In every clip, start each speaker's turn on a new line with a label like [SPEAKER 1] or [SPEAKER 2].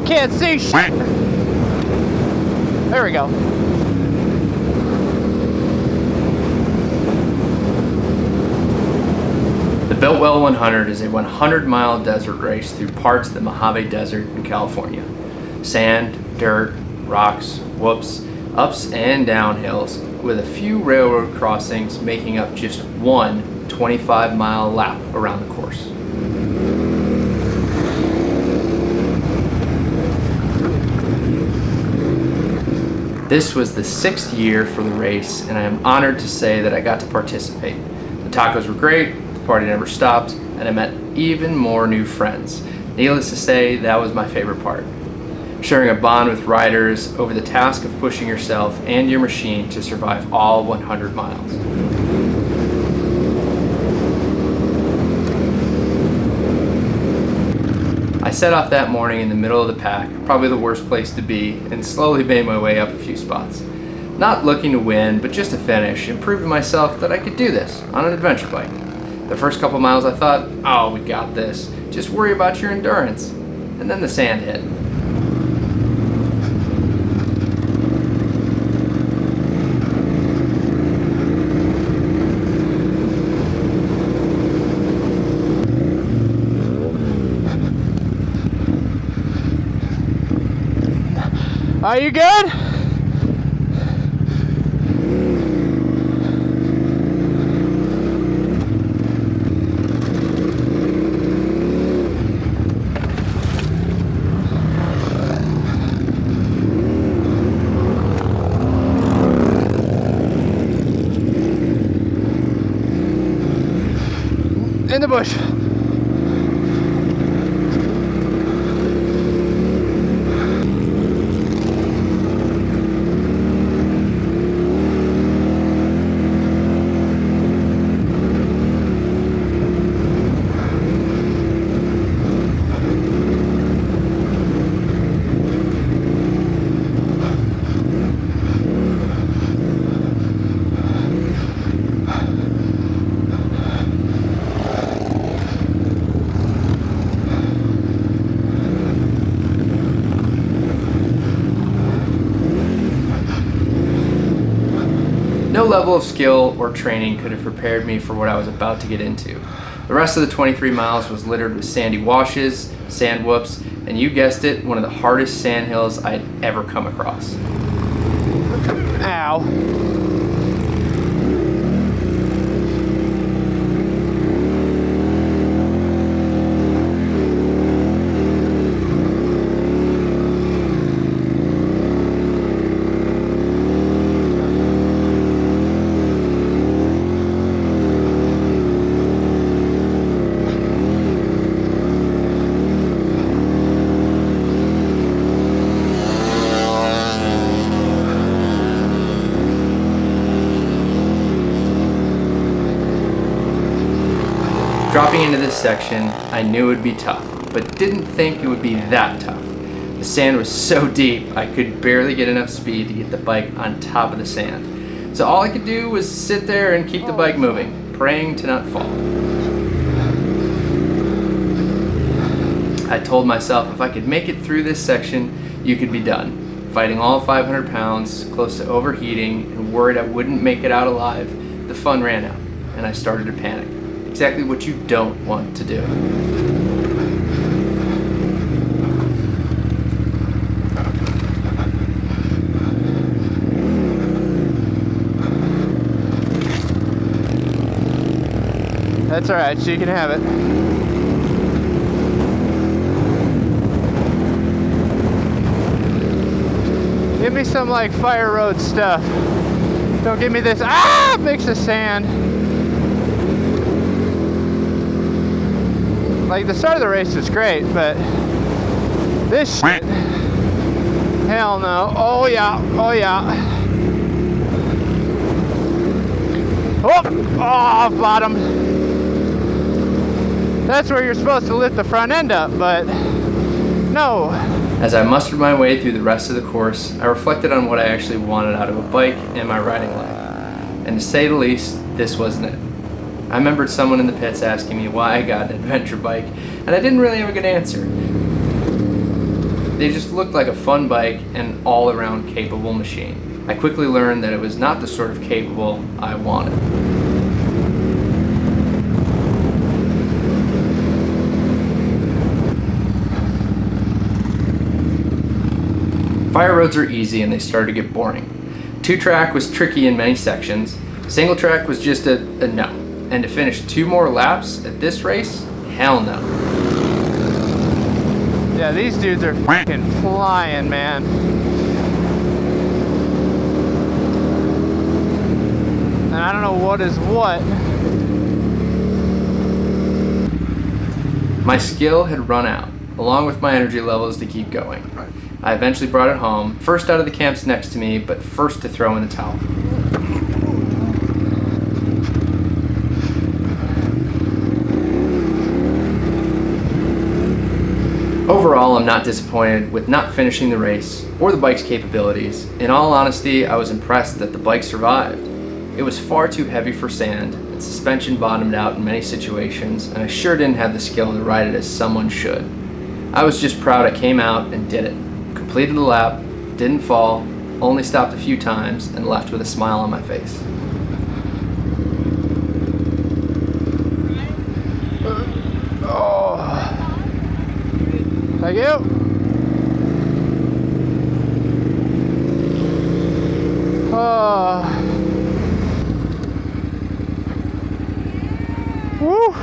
[SPEAKER 1] can't see shit. There we go.
[SPEAKER 2] The Biltwell 100 is a 100-mile desert race through parts of the Mojave Desert in California. Sand, dirt, rocks, whoops, ups and down hills, with a few railroad crossings making up just one 25-mile lap around the course. This was the 6th year for the race, and I am honored to say that I got to participate. The tacos were great, the party never stopped, and I met even more new friends. Needless to say, that was my favorite part. Sharing a bond with riders over the task of pushing yourself and your machine to survive all 100 miles. I set off that morning in the middle of the pack, probably the worst place to be, and slowly made my way up a few spots. Not looking to win, but just to finish and prove to myself that I could do this on an adventure bike. The first couple miles I thought, oh, we got this. Just worry about your endurance. And then the sand hit.
[SPEAKER 1] Are you good? In the bush.
[SPEAKER 2] No level of skill or training could have prepared me for what I was about to get into. The rest of the 23 miles was littered with sandy washes, sand whoops, and you guessed it, one of the hardest sand hills I'd ever come across.
[SPEAKER 1] Ow.
[SPEAKER 2] Dropping into this section, I knew it would be tough, but didn't think it would be that tough. The sand was so deep, I could barely get enough speed to get the bike on top of the sand. So all I could do was sit there and keep the bike moving, praying to not fall. I told myself if I could make it through this section, you could be done. Fighting all 500 pounds, close to overheating, and worried I wouldn't make it out alive, the fun ran out, and I started to panic. Exactly what you don't want to do.
[SPEAKER 1] That's all right, she can have it. Give me some like fire road stuff. Don't give me this mix of sand. Like the start of the race was great, but this shit, hell no. Oh yeah, oh yeah. Oh, bottom. That's where you're supposed to lift the front end up, but no.
[SPEAKER 2] As I mustered my way through the rest of the course, I reflected on what I actually wanted out of a bike and my riding life. And to say the least, this wasn't it. I remembered someone in the pits asking me why I got an adventure bike, and I didn't really have a good answer. They just looked like a fun bike and an all-around capable machine. I quickly learned that it was not the sort of capable I wanted. Fire roads are easy and they started to get boring. 2-track was tricky in many sections. Single track was just a no. And to finish 2 more laps at this race, hell no.
[SPEAKER 1] Yeah, these dudes are fucking flying, man. And I don't know what is what.
[SPEAKER 2] My skill had run out, along with my energy levels to keep going. I eventually brought it home, first out of the camps next to me, but first to throw in the towel. Overall, I'm not disappointed with not finishing the race or the bike's capabilities. In all honesty, I was impressed that the bike survived. It was far too heavy for sand, and suspension bottomed out in many situations, and I sure didn't have the skill to ride it as someone should. I was just proud I came out and did it. Completed the lap, didn't fall, only stopped a few times, and left with a smile on my face.
[SPEAKER 1] Thank you. Woo.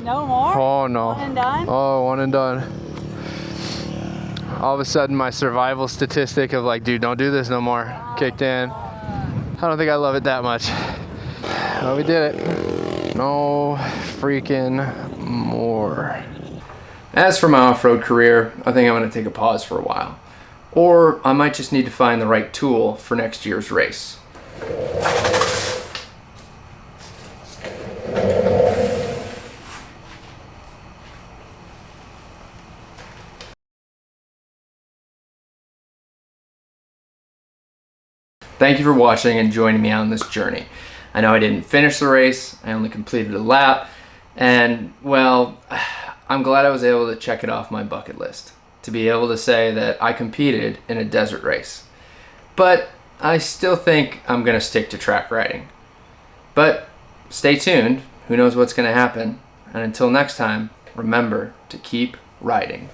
[SPEAKER 3] No more?
[SPEAKER 1] Oh no.
[SPEAKER 3] One and done?
[SPEAKER 1] Oh, one and done. All of a sudden my survival statistic of like, dude, don't do this no more, kicked in. I don't think I love it that much. Well, we did it. No freaking more.
[SPEAKER 2] As for my off-road career, I think I'm going to take a pause for a while. Or I might just need to find the right tool for next year's race. Thank you for watching and joining me on this journey. I know I didn't finish the race, I only completed a lap, and well, I'm glad I was able to check it off my bucket list, to be able to say that I competed in a desert race. But I still think I'm gonna stick to track riding. But stay tuned, who knows what's gonna happen, and until next time, remember to keep riding.